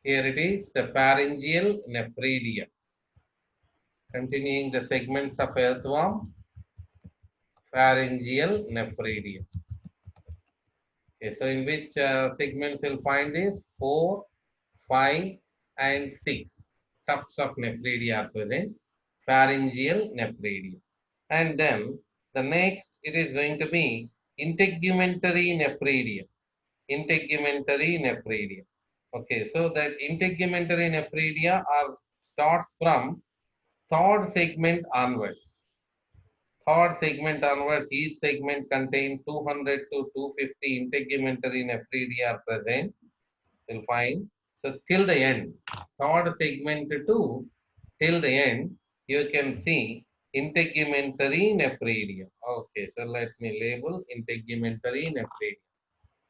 Here it is, the pharyngeal nephridia. Continuing the segments of earthworm, pharyngeal nephridia. Okay, so in which segments you'll find this? 4, 5, and 6 tufts of nephridia are present, pharyngeal nephridia. And then the next, it is going to be integumentary nephridia. Integumentary nephridia. Okay, so that integumentary nephridia are starts from third segment onwards. Third segment onwards, each segment contains 200 to 250 integumentary nephridia are present. You'll find. So till the end, third segment to till the end, you can see integumentary nephridia. Okay, so let me label integumentary nephridia.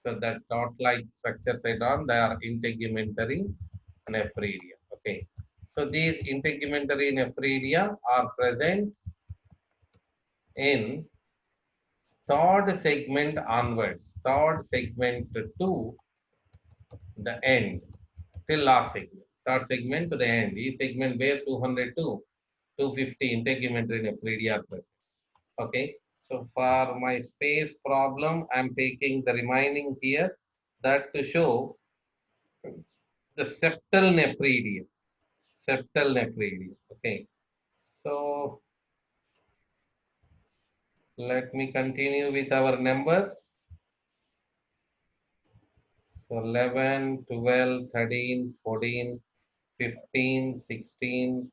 So that dot-like structures I drawn, they are integumentary nephridia. Okay. So these integumentary nephridia are present in third segment onwards. Third segment to the end till last segment. Third segment to the end. Each segment where 200 to 250 integumentary nephridia are present. Okay. So for my space problem, I'm taking the remaining here that to show the septal nephridia. Septal nephridia. Okay. So let me continue with our numbers. So 11, 12, 13, 14, 15, 16.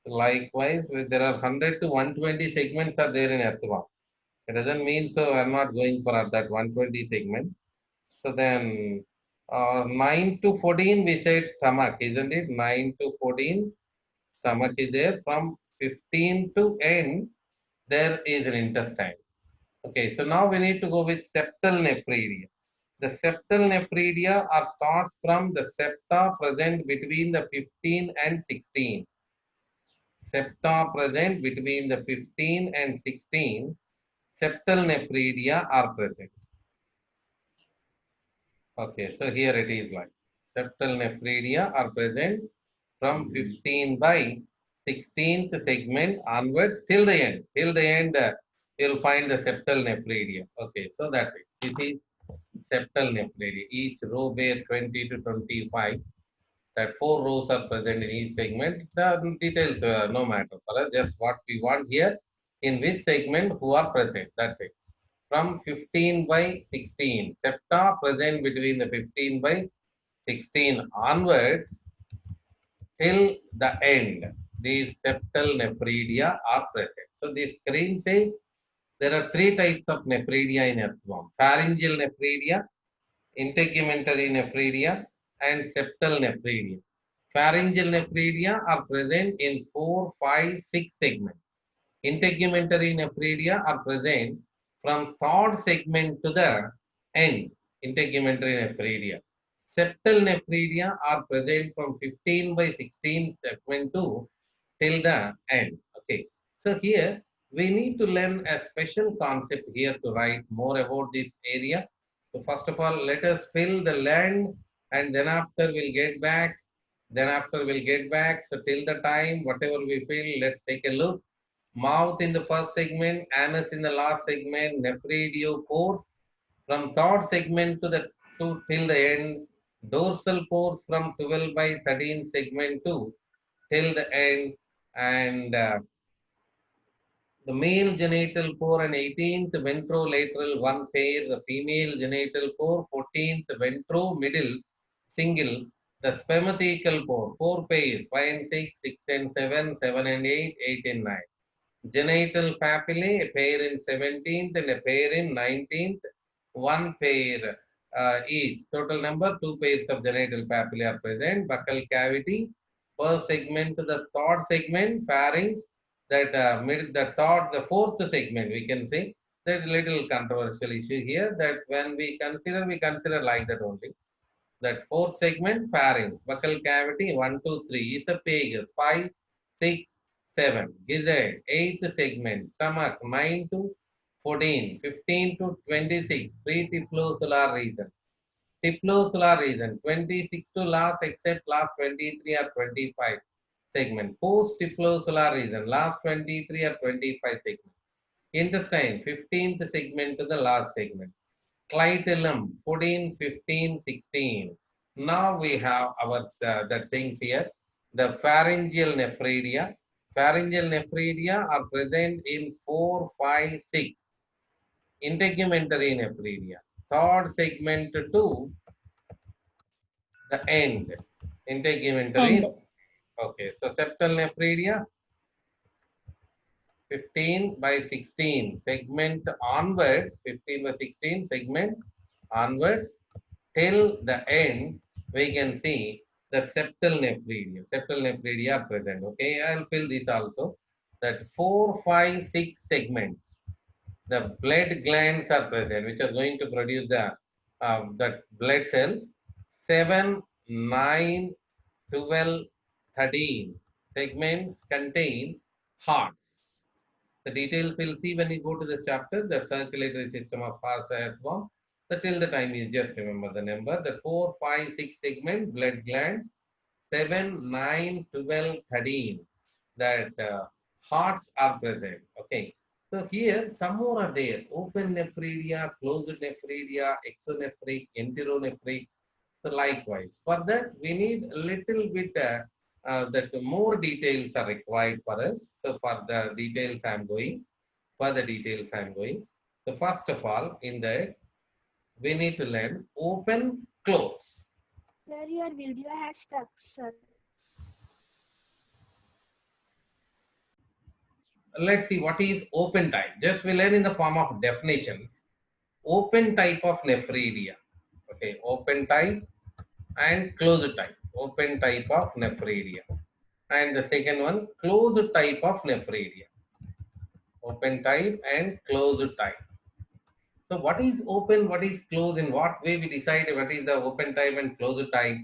Likewise, there are 100 to 120 segments are there in earthworm. It doesn't mean so I'm not going for that 120 segment. So then 9 to 14 we said stomach, isn't it? 9 to 14 stomach is there. From 15 to end, there is an intestine. Okay, so now we need to go with septal nephridia. The septal nephridia are starts from the septa present between the 15 and 16. Septa present between the 15 and 16, septal nephridia are present. Okay, so here it is like septal nephridia are present from 15 by 16th segment onwards till the end. Till the end, you'll find the septal nephridia. Okay, so that's it. This is septal nephridia. Each row bear 20 to 25. That 4 rows are present in each segment. The details no matter for us. Just what we want here in which segment who are present. That's it. From 15 by 16, septa present between the 15 by 16 onwards till the end. These septal nephridia are present. So this screen says there are 3 types of nephridia in earthworm: pharyngeal nephridia, integumentary nephridia, and septal nephridia. Pharyngeal nephridia are present in 4, 5, 6 segments. Integumentary nephridia are present from third segment to the end. Integumentary nephridia. Septal nephridia are present from 15 by 16 segment to till the end. Okay. So here we need to learn a special concept here to write more about this area. So first of all, let us fill the land and then after we'll get back. Then after we'll get back. So till the time, whatever we fill, let's take a look. Mouth in the first segment, anus in the last segment, nephridio pores from third segment to the till the end, dorsal pores from 12 by 13 segment to till the end, and the male genital pore and 18th ventrolateral one pair, the female genital pore, 14th ventromiddle single, the spermatical pore, 4 pairs, 5 and 6, 6 and 7, 7 and 8, 8 and 9. Genital papillae, a pair in 17th and a pair in 19th, 1 pair each. Total number, 2 pairs of genital papillae are present. Buccal cavity, first segment to the third segment, pharynx, that the fourth segment, we can say, that little controversial issue here, that when we consider like that only. That fourth segment, pharynx, buccal cavity, 1, 2, 3, esophagus, 5, 6, 7, gizzard, eighth segment, stomach, 9 to 14, 15 to 26, pretiflocular region. Typhlosular region, 26 to last except last 23 or 25 segment. Post typhlosular region, last 23 or 25 segment. Intestine, 15th segment to the last segment. Clitellum, 14, 15, 16. Now we have our the things here. The pharyngeal nephridia. Pharyngeal nephridia are present in 4, 5, 6. Integumentary nephridia. Third segment to the end. Integumentary. End. Okay, so septal nephridia, 15 by 16 segment onwards, 15 by 16 segment onwards till the end, we can see the septal nephridia. Septal nephridia are present. Okay, I'll fill this also. That 4, 5, 6 segments, the blood glands are present, which are going to produce the blood cells. 7, 9, 12, 13 segments contain hearts. The details we'll see when we go to the chapter, the circulatory system of earthworm. So till the time you just remember the number, the 4, 5, 6 segment blood glands, 7, 9, 12, 13, that hearts are present. Okay. So here some more are there. Open nephridia, closed nephridia, exonephric, enteronephric. So likewise, for that we need a little bit that more details are required for us. So for the details I'm going, So first of all, in that we need to learn open, close. Where your video has stuck, sir. Let's see what is open type. Just we learn in the form of definitions. Open type of nephridia. Okay, open type and closed type. Open type of nephridia. And the second one, closed type of nephridia. Open type and closed type. So what is open, what is closed, in what way we decide what is the open type and closed type?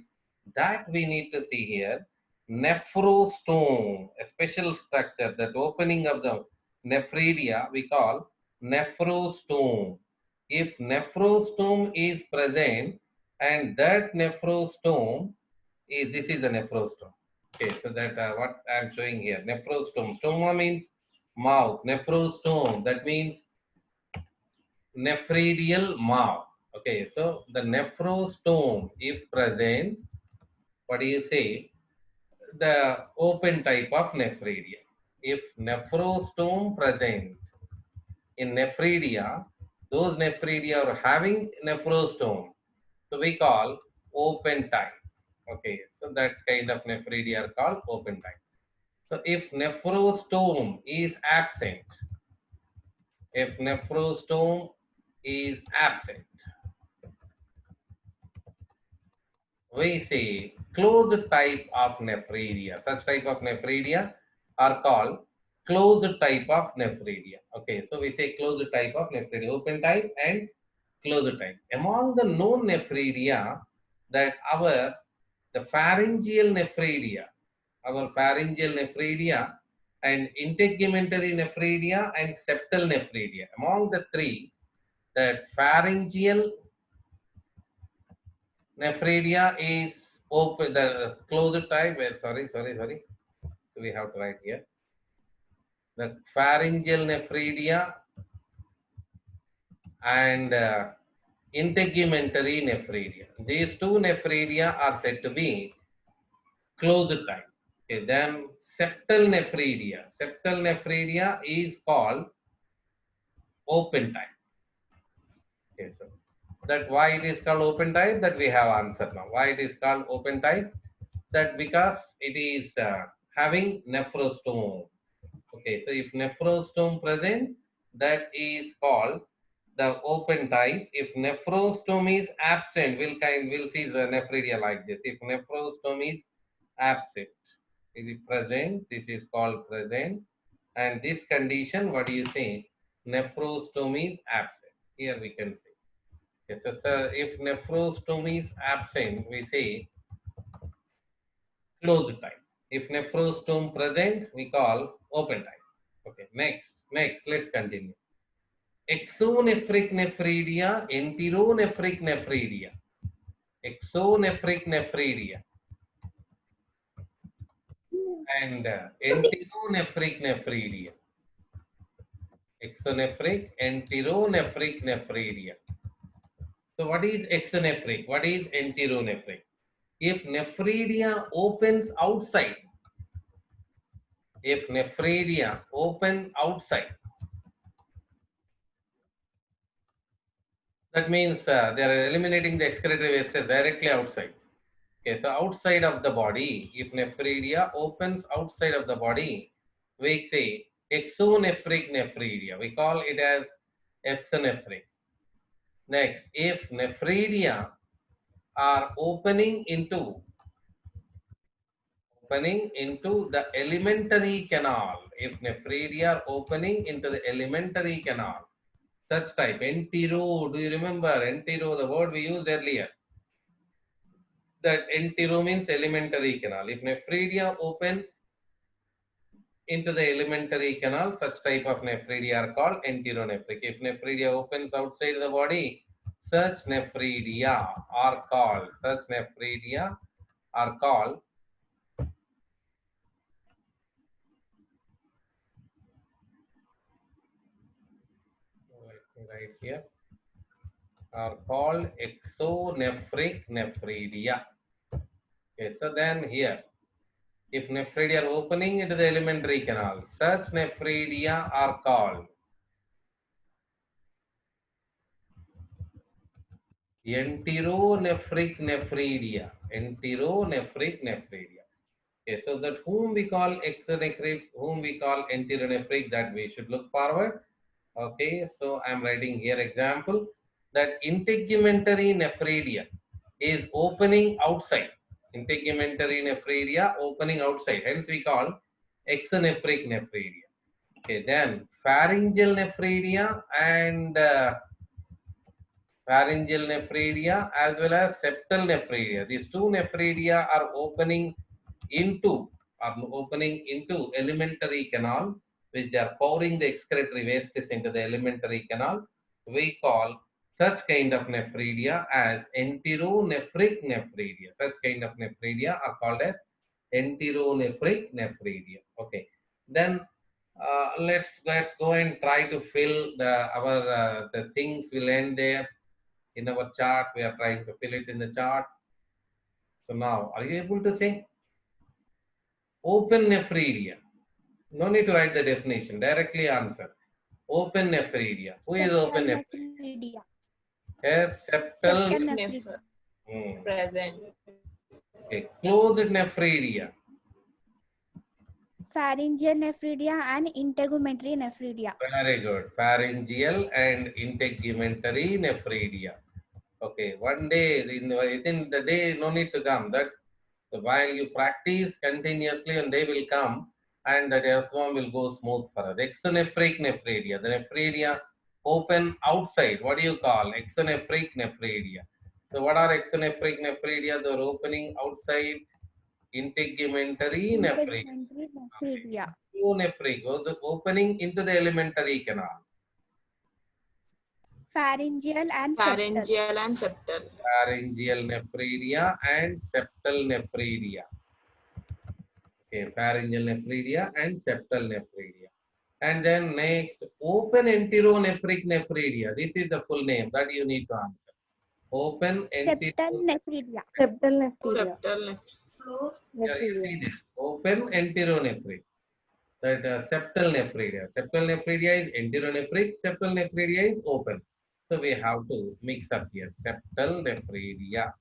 That we need to see here. Nephro stone, a special structure, that opening of the nephridia we call nephro stone. If nephro stone is present and that nephro stone is, this is the nephro stone. Okay, so that what I am showing here, nephro stone. Stoma means mouth. Nephro stone, that means nephridial mouth. Okay, so the nephro stone, if present, what do you say? The open type of nephridia. If nephrostome present in nephridia, those nephridia are having nephrostome. So we call open type. Okay, so that kind of nephridia are called open type. So if nephrostome is absent, if nephrostome is absent, we say closed type of nephridia. Such type of nephridia are called closed type of nephridia. Okay, so we say closed type of nephridia, open type and closed type. Among the known nephridia, that the pharyngeal nephridia, our pharyngeal nephridia and integumentary nephridia and septal nephridia. Among the three, that pharyngeal nephridia is open, the closed type. Sorry. So we have to write here. The pharyngeal nephridia and integumentary nephridia. These two nephridia are said to be closed type. Okay, then septal nephridia. Septal nephridia is called open type. Okay, so that why it is called open type, that we have answered now. Why it is called open type? That because it is having nephrostome. Okay, so if nephrostome present, that is called the open type. If nephrostome is absent, we'll see the nephridia like this. If nephrostome is absent, is it present? This is called present. And this condition, what do you say? Nephrostome is absent. Here we can see. Yes, so if nephrostome is absent, we say closed type. If nephrostome present, we call open type. Okay, next, let's continue. Exonephric nephridia, enteronephric nephridia. exonephric nephridia, and enteronephric nephridia. Exonephric, enteronephric nephridia. So what is exonephric? What is enteronephric? If nephridia opens outside, if nephridia open outside, that means they are eliminating the excretory wastes directly outside. Okay, so outside of the body, if nephridia opens outside of the body, we say exonephric nephridia. We call it as exonephric. Next, if nephridia are opening into the alimentary canal, if nephridia are opening into the alimentary canal, such type, entero, do you remember entero, the word we used earlier? That entero means alimentary canal. If nephridia opens into the alimentary canal, such type of nephridia are called enteronephric. If nephridia opens outside the body, such nephridia are called, let me write here, are called exonephric nephridia. Okay, so then here, if nephridia are opening into the alimentary canal, such nephridia are called enteronephric nephridia. Enteronephric nephridia. Okay, so that whom we call exonephric, whom we call enteronephric, that we should look forward. Okay, so I'm writing here example that integumentary nephridia is opening outside. Integumentary nephridia opening outside. Hence we call exonephric nephridia. Okay, then pharyngeal nephridia and pharyngeal nephridia as well as septal nephridia. These two nephridia are opening into alimentary canal, which they are pouring the excretory wastes into the alimentary canal. We call such kind of nephridia as enteronephric nephridia. Such kind of nephridia are called as enteronephric nephridia. Okay, then let's go and try to fill the things will end there in our chart. We are trying to fill it in the chart. So now, are you able to say open nephridia? No need to write the definition. Directly answer. Open nephridia. Who is open Septal nephridia? nephridia. Yes, septal. Septal nephridia. Present. Okay. Closed nephridia. Pharyngeal nephridia and integumentary nephridia. Very good. Pharyngeal and integumentary nephridia. Okay. One day, within the day, no need to come. That so while you practice continuously, and they will come, and that earthworm will go smooth for us. Exonephric nephridia. The nephridia open outside. What do you call exonephric nephridia? So what are exonephric nephridia? They're opening outside. Integumentary nephridia. Integumentary nephridia. Exonephric was opening into the alimentary canal. Pharyngeal and septal. Pharyngeal and septal. Pharyngeal nephridia and septal nephridia. Okay, pharyngeal nephridia and septal nephridia. And then next, open enteronephric nephridia. This is the full name that you need to answer. Open Septal nephridia. Septal nephridia. Septal Yeah, you see this. Open enteronephric. That septal nephridia. Septal nephridia is enteronephric. Septal nephridia is open. So we have to mix up here. Septal nephridia.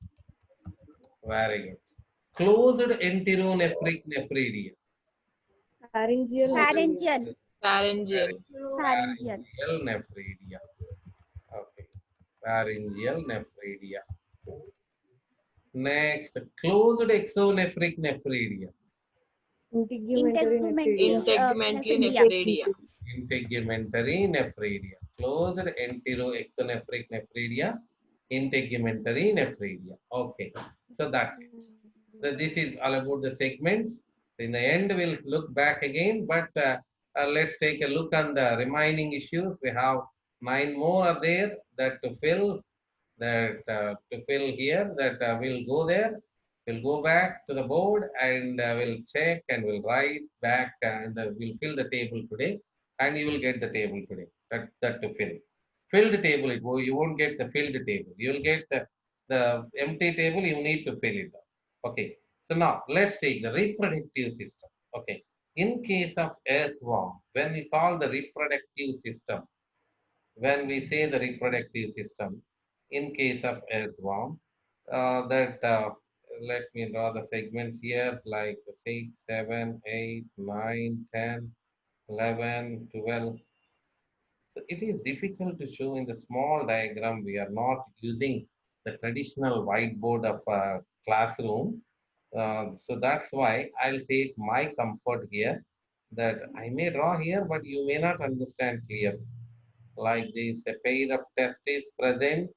Very good. Closed enteronephric nephridia. Pharyngeal. Pharyngeal. Pharyngeal. Pharyngeal. Pharyngeal nephridia. Okay. Pharyngeal nephridia. Next, closed exonephric nephridia. Integumentary nephridia. Integumentary nephridia. nephridia. Integumentary nephridia. Closed enteroexonephric nephridia. Integumentary nephridia. Okay. So that's it. So this is all about the segments. In the end, we'll look back again, but let's take a look on the remaining issues. We have 9 more are there that to fill. that to fill here, that we'll go there, we'll go back to the board and we'll check and we'll write back and we'll fill the table today and you will get the table today. That to fill. Filled table, you won't get the filled table. You will get the empty table, you need to fill it up. Okay. So now let's take the reproductive system. Okay. In case of earthworm, when we call the reproductive system, when we say the reproductive system, in case of earthworm, let me draw the segments here like 6, 7, 8, 9, 10, 11, 12. So it is difficult to show in the small diagram. We are not using the traditional whiteboard of a classroom. So that's why I'll take my comfort here that I may draw here, but you may not understand clearly. Like this, a pair of testes present,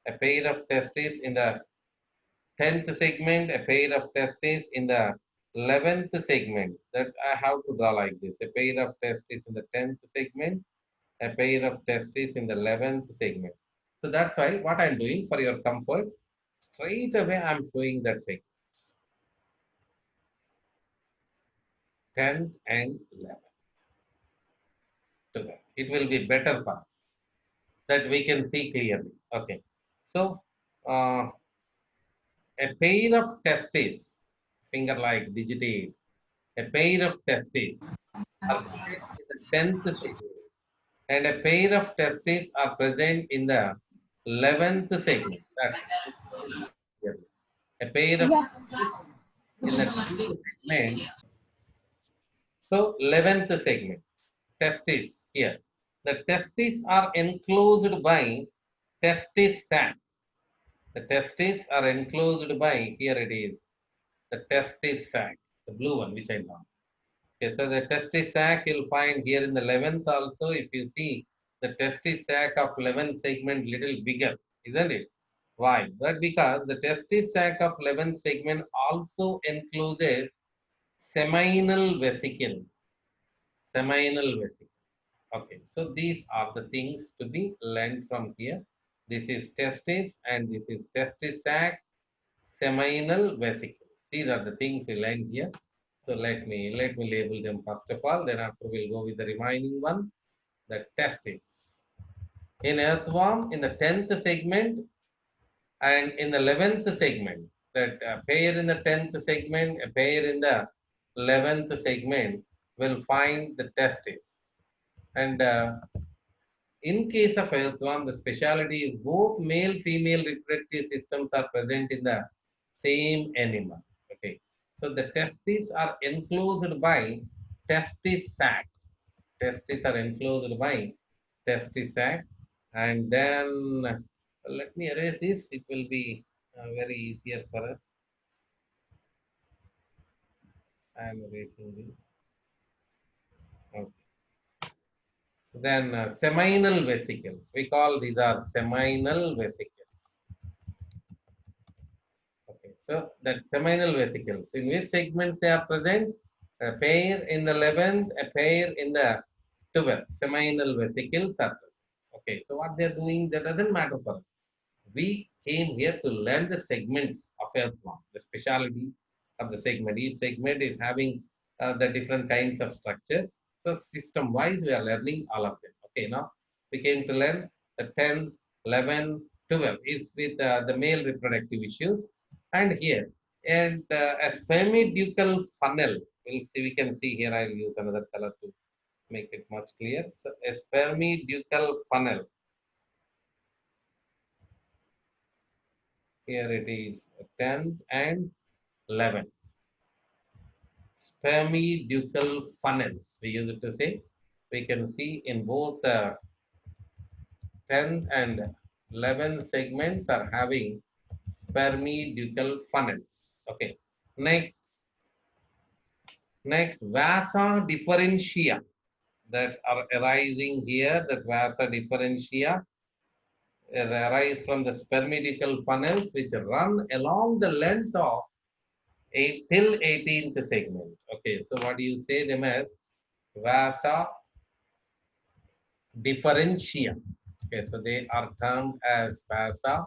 a pair of testes in the 10th segment, a pair of testes in the 11th segment. That I have to draw like this, a pair of testes in the 10th segment, a pair of testes in the 11th segment. So that's why what I'm doing for your comfort, straight away I'm showing that segment. 10th and 11th. It will be better for us that we can see clearly. Okay. So a pair of testes, finger like digit 8, a pair of testes are present in the 10th segment, and a pair of testes are present in the 11th segment. That's clearly. A pair of testes in the 10th segment. So 11th segment, testes here. The testes are enclosed by testis sac. The testes are enclosed by, here it is, the testis sac, the blue one which I draw. Okay, so the testis sac you'll find here in the 11th also. If you see the testis sac of 11th segment little bigger, isn't it? Why? But because the testis sac of 11th segment also encloses seminal vesicle. Seminal vesicle. Okay, so these are the things to be learned from here. This is testis and this is testis sac, seminal vesicle. These are the things we learned here. So let me label them first of all. Then after we'll go with the remaining one, the testis. In earthworm, in the 10th segment and in the 11th segment, that pair in the 10th segment, a pair in the 11th segment will find the testis. And in case of earthworm, the specialty is both male-female reproductive systems are present in the same animal. Okay, so the testes are enclosed by testis sac. Testes are enclosed by testis sac, and then let me erase this. It will be very easier for us. I am erasing this. Okay. Then seminal vesicles. We call these are seminal vesicles. Okay, so that seminal vesicles. In which segments they are present? A pair in the 11th, a pair in the 12th. Seminal vesicles are present. Okay, so what they are doing, that doesn't matter for us. We came here to learn the segments of earthworm, the specialty of the segment. Each segment is having the different kinds of structures. So system wise, we are learning all of them. Okay, now we came to learn the 10, 11, 12 is with the male reproductive issues. And here, and a spermatical funnel, we can see here, I'll use another color to make it much clear. So a spermatical funnel. Here it is 10th and 11th. Spermatical funnels, we use it to say. We can see in both 10th and 11th segments are having spermatical funnels. Okay. Next, vasa differentia that are arising here. That vasa differentia arise from the spermatical funnels which run along the length of 8 till 18th segment. Okay, so what do you say them as? Vasa differentia. Okay, so they are termed as vasa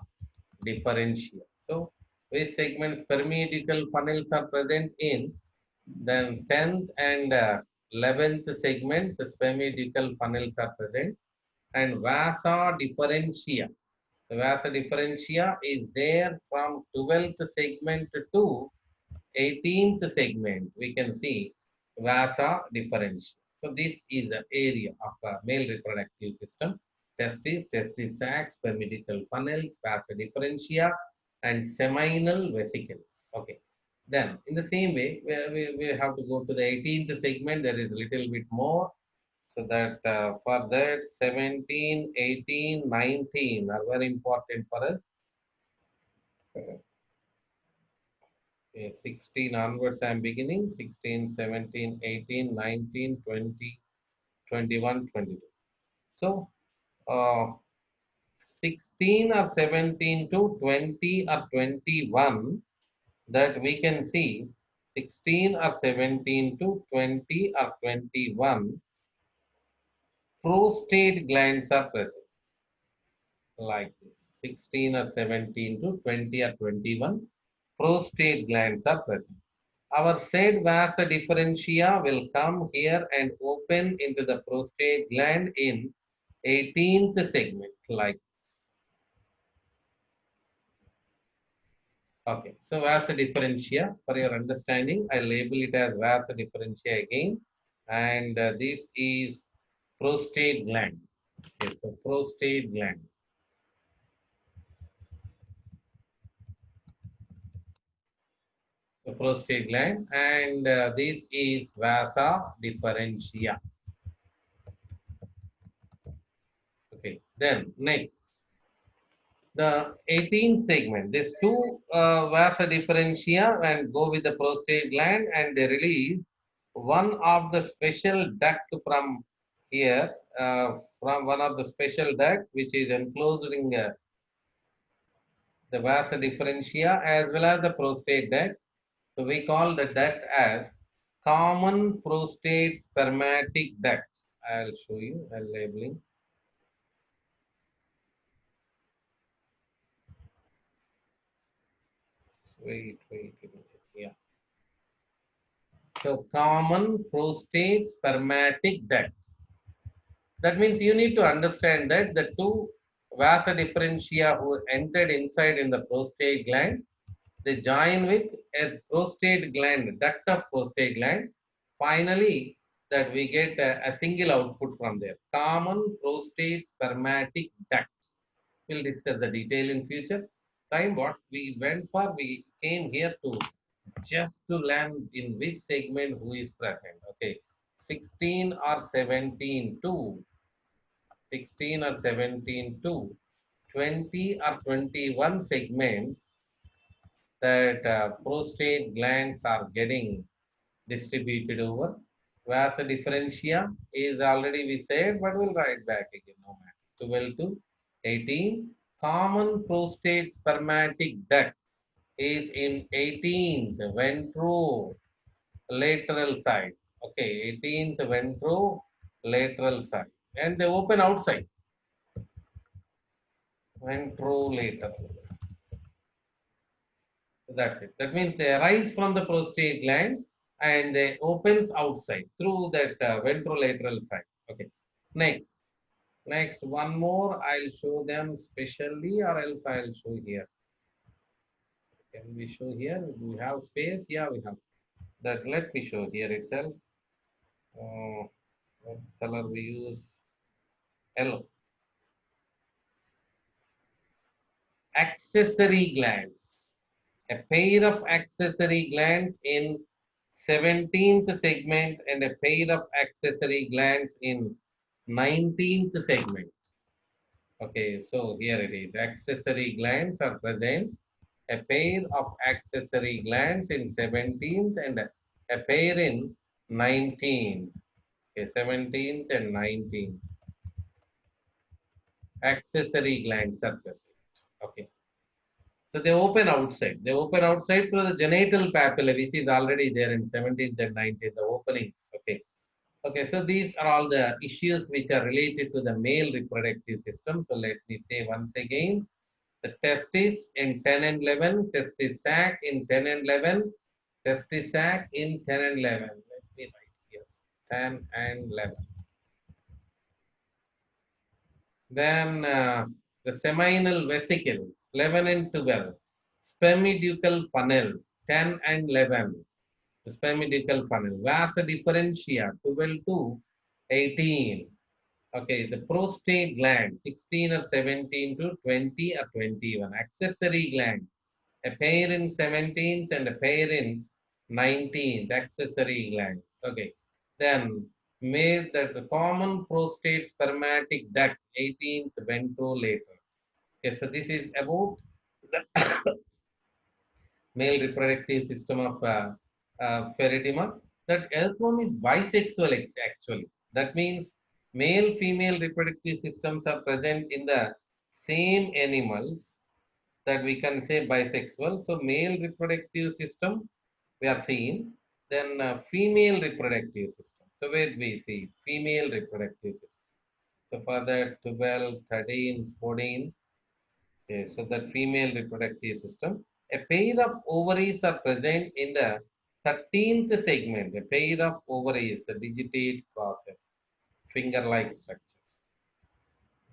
differentia. So, which segments spermatical funnels are present in? Then 10th and 11th segment, the spermatical funnels are present. And vasa differentia. The vasa differentia is there from 12th segment to 18th segment. We can see vasa differentia. So this is the area of the male reproductive system. Testis, testis sacs, spermatical funnels, vasa differentia, and seminal vesicles. Okay. Then, in the same way, we have to go to the 18th segment. There is a little bit more. So that for that 17, 18, 19 are very important for us. Okay, 16 onwards I am beginning. 16, 17, 18, 19, 20, 21, 22. So uh, 16 or 17 to 20 or 21 that we can see 16 or 17 to 20 or 21 prostate glands are present like this. 16 or 17 to 20 or 21 prostate glands are present. Our said vasa differentia will come here and open into the prostate gland in 18th segment like. Okay, so vasa differentia, for your understanding, I label it as vasa differentia again. And this is prostate gland. Okay, so prostate gland. So prostate gland, and this is vasa differentia. Okay, then next. The 18th segment, these two vasa differentia and go with the prostate gland and they release one of the special duct from here, from one of the special duct which is enclosing the vasa differentia as well as the prostate duct. So we call the duct as common prostate spermatic duct. I'll show you, I'll labeling. Wait a minute. Yeah. So common prostate spermatic duct. That means you need to understand that the two vasa differentia who entered inside in the prostate gland, they join with a prostate gland, duct of prostate gland. Finally, that we get a single output from there. Common prostate spermatic duct. We'll discuss the detail in future. Time what we went for, we came here to just to learn in which segment who is present. Okay, 16 or 17 to 16 or 17 to 20 or 21 segments that prostate glands are getting distributed over. Vasa differentia is already we said, but we'll write back again. No matter. 12 to 18. Common prostate spermatic duct is in 18th ventrolateral side. Okay, 18th ventrolateral side. And they open outside. Ventrolateral. That's it. That means they arise from the prostate gland and they opens outside through that ventrolateral side. Okay. Next. Next, one more. I'll show them specially or else I'll show here. Can we show here? Do we have space? Yeah, we have. That let me show here itself. What color we use? Yellow. Accessory glands. A pair of accessory glands in 17th segment and a pair of accessory glands in 19th segment. Okay, so here it is. Accessory glands are present. A pair of accessory glands in 17th and a pair in 19th. Okay, 17th and 19th. Accessory glands are present. Okay. So they open outside. They open outside through the genital papilla, which is already there in 17th and 19th, the openings. Okay. Okay, so these are all the issues which are related to the male reproductive system. So let me say once again, The testis in 10 and 11, testis sac in 10 and 11, testis sac in 10 and 11. Let me write here 10 and 11. Then the seminal vesicles 11 and 12, spermatical funnels 10 and 11. The spermatical funnel, vasa differentia 12 to 18. Okay, the prostate gland 16 or 17 to 20 or 21. Accessory gland, a pair in 17th and a pair in 19th. Accessory glands. Okay, then made that the common prostate spermatic duct 18th ventrolator. Okay, so this is about the male reproductive system of Feridima. That earthworm is bisexual actually. That means male female reproductive systems are present in the same animals, that we can say bisexual. So male reproductive system we are seeing, then female reproductive system. So where we see female reproductive system. So for that 12, 13, 14. Okay, so that female reproductive system, a pair of ovaries are present in the 13th segment. A pair of ovaries, the digitate process, finger-like structure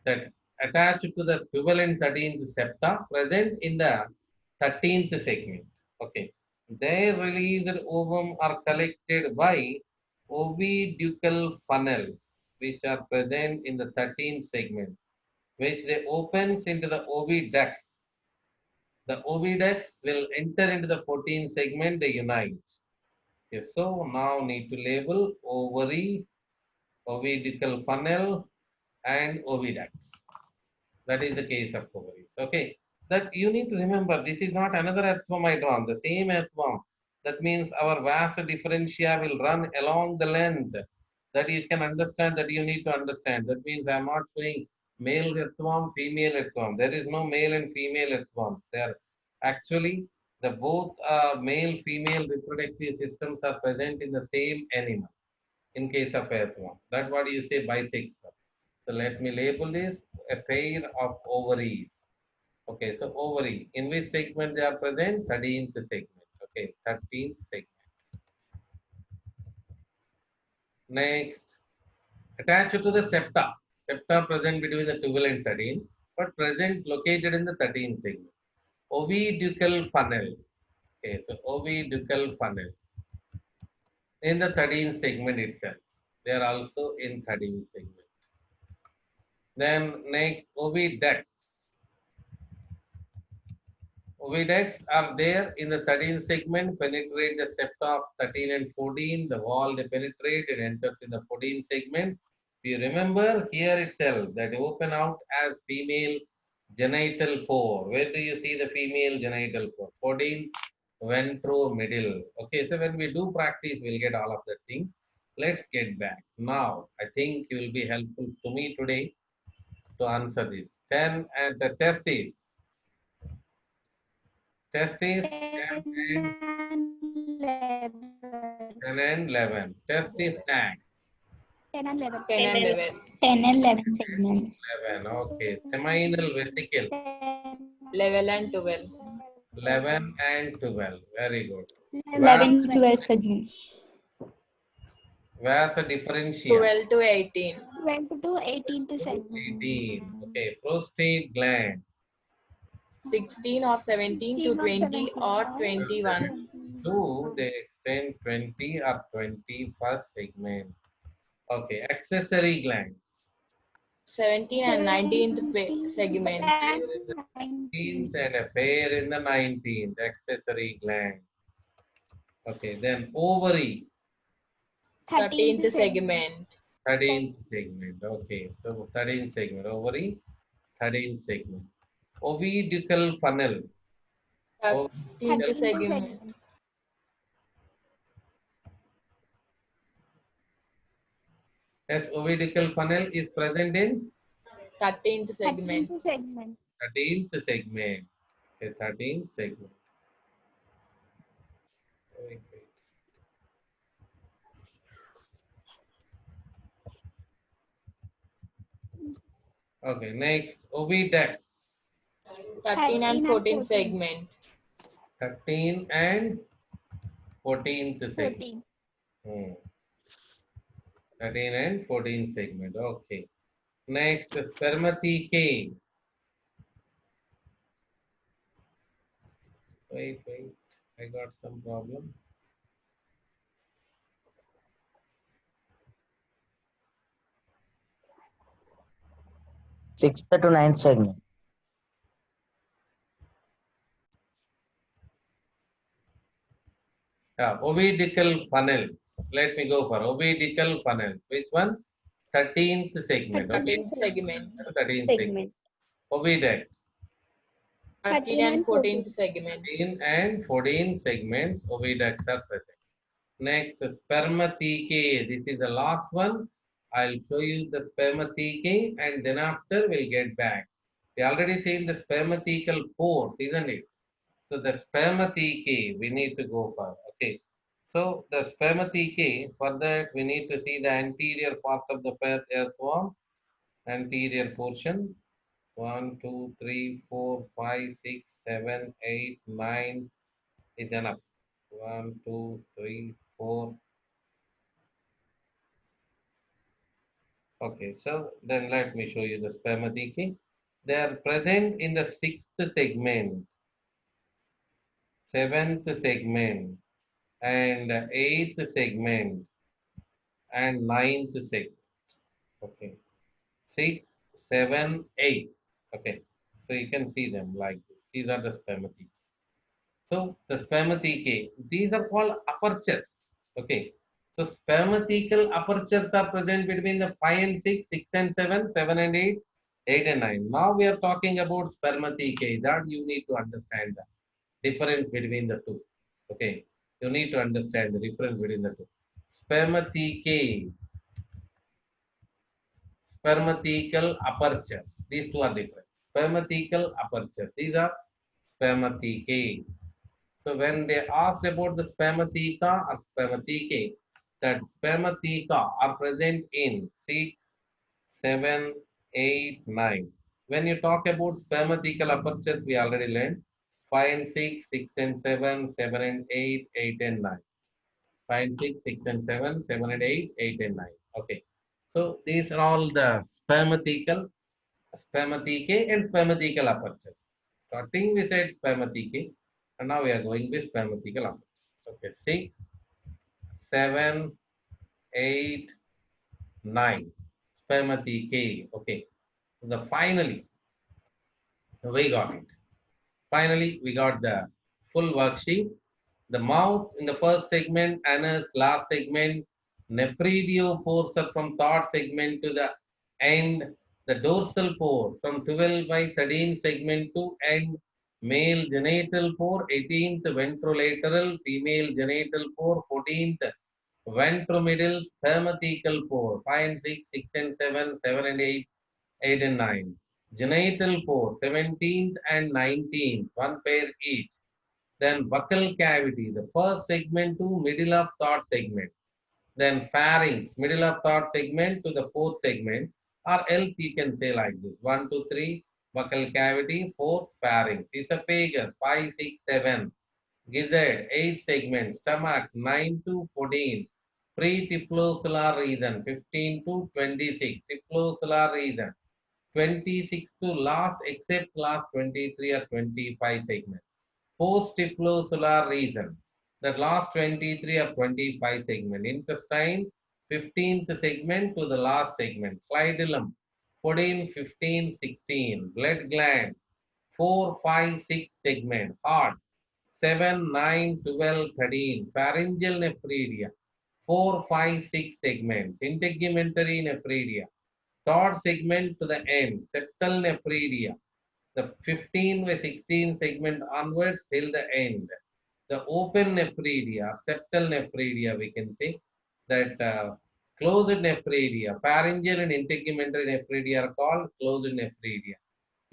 that attached to the equivalent 13th septa present in the 13th segment. Okay, their released ovum are collected by oviducal funnels, which are present in the 13th segment, which they opens into the oviducts. The oviducts will enter into the 14th segment, they unite. Okay, so now need to label ovary, oviducal funnel, and oviducts. That is the case of ovaries. Okay, that you need to remember. This is not another earthworm I drawn. The same earthworm. That means our vasa differentia will run along the length. That you can understand. That you need to understand. That means I am not saying male earthworm, female earthworm. There is no male and female earthworms. They are actually the both male female reproductive systems are present in the same animal. In case of earthworm, that's what you say bisexual. So let me label this a pair of ovaries. Okay, so ovary. In which segment they are present? 13th segment. Okay, 13th segment. Next, attached to the septa. Septa present between the 12 and 13, but present located in the 13th segment. Oviducal funnel. Okay, so oviducal funnel in the 13th segment itself. They are also in 13th segment. Then next, oviducts. Oviducts are there in the 13th segment, penetrate the septa of 13 and 14. The wall they penetrate, it enters in the 14th segment. If you remember here itself, that open out as female genital pore. Where do you see the female genital pore? 14th ventromiddle. Okay, so when we do practice, we'll get all of the things. Let's get back. Now, I think you will be helpful to me today to answer this. 10 and the test is. Test is 10 and 10 and 11. Test is tag 10 and 11. 10 and 11. 10 and 11 segments. 11. Okay. Seminal vesicle 11 and 12. 11 and 12. Very good. 11 12 segments. Vasa differentia 12 to 18. 12 to 18th segment. 18. Okay. Prostate gland 16 or 17 to 20 or 21. to the extent 20 or 21st segment. Okay. Accessory gland 17 and 19th segments. pair in the 19th and a pair in the 19th. Accessory gland. Okay. Then ovary 13th segment. 13th segment. Okay, so 13th segment. Ovary, 13th segment. Oviducal funnel. 13th segment. Yes, oviducal funnel is present in 13th segment. 13th segment. 13th segment. Okay, 13th segment. Very great. Okay, next, oviducts. 13 and 14 segment. 13 and 14th segment. 14. 13 and 14 segment. Okay. Next, spermathecae. Wait. I got some problem. Sixth to ninth segment. Ovidical funnels. Let me go for ovidical funnels. Which one? 13th segment. Okay. 13th segment. 13th segment. Oviduct. 13 and 14th segment. 13 and 14 segments. Oviducts are present. Next, spermathecae. This is the last one. I'll show you the spermathecae and then after we'll get back. We already seen the spermathecal pores, isn't it? So the spermathecae we need to go for. Okay. So the spermathecae, for that we need to see the anterior part of the earthworm, anterior portion. 1, 2, 3, 4, 5, 6, 7, 8, 9 is enough. 1, 2, 3, 4. Okay, so then let me show you the spermathecae. They are present in the 6th segment, 7th segment, and 8th segment, and 9th segment. Okay, 6, 7, 8. Okay, so you can see them like this. These are the spermathecae. So the spermathecae, these are called apertures. Okay. So spermatical apertures are present between the 5 and 6, 6 and 7, 7 and 8, 8 and 9. Now we are talking about spermathecae. That you need to understand the difference between the two. Okay. You need to understand the difference between the two. Spermathecae, spermatical apertures. These two are different. Spermatical apertures. These are spermathecae. So when they asked about the spermatheca or spermathecae, that spermatheca are present in 6, 7, 8, 9. When you talk about spermatical apertures, we already learned 5 and 6, 6 and 7, 7 and 8, 8 and 9. 5 and 6, 6 and 7, 7 and 8, 8 and 9. Okay. So these are all the spermathecae and spermatical apertures. Starting we said spermathecae, and now we are going with spermatical apertures. Okay, 6, 7, 8, 9. Spermathecae. Okay. So finally, we got it. Finally, we got the full worksheet. The mouth in the first segment, anus, last segment, nephridiopores are from third segment to the end. The dorsal pore from 12 by 13 segment to end. Male genital pore, 18th ventrolateral, female genital pore, 14th ventromiddle, spermatical pore, 5 and 6, 6 and 7, 7 and 8, 8 and 9. Genital pore, 17th and 19th, one pair each. Then buccal cavity, the first segment to middle of third segment. Then pharynx, middle of third segment to the fourth segment, or else you can say like this: 1, 2, 3, buccal cavity, fourth pharynx. Esophagus, 5, 6, 7. Gizzard, 8 segments. Stomach, 9 to 14. Pre-typhlosular region, 15 to 26. Typhlosular region, 26 to last, except last 23 or 25 segments. Post-typhlosular region, the last 23 or 25 segment. Intestine, 15th segment to the last segment. Clidellum, 14, 15, 16. Blood glands, 4, 5, 6 segment. Heart, 7, 9, 12, 13. Pharyngeal nephridia, 4, 5, 6 segments. Integumentary nephridia, third segment to the end. Septal nephridia, the 15 by 16 segment onwards till the end. The open nephridia, septal nephridia, we can say that closed nephridia, pharyngeal and integumentary nephridia are called closed nephridia.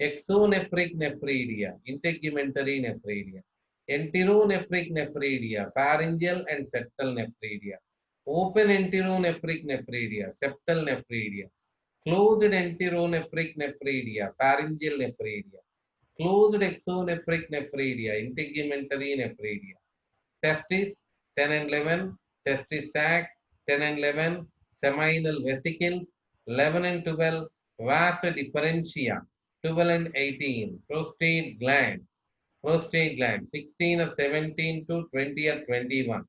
Exonephric nephridia, integumentary nephridia. Enteronephric nephridia, pharyngeal and septal nephridia. Open enteronephric nephridia, septal nephridia. Closed enteronephric nephridia, pharyngeal nephridia. Closed exonephric nephridia, integumentary nephridia. Testis 10 and 11, testis sac 10 and 11, seminal vesicles 11 and 12, vasa differentia 12 and 18, prostate gland 16 or 17 to 20 or 21,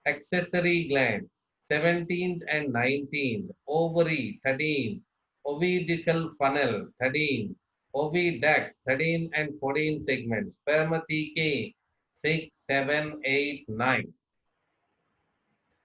accessory gland 17th and 19th, ovary 13, ovidical funnel 13, oviduct 13 and 14 segments, spermathecae 6, 7, 8, 9.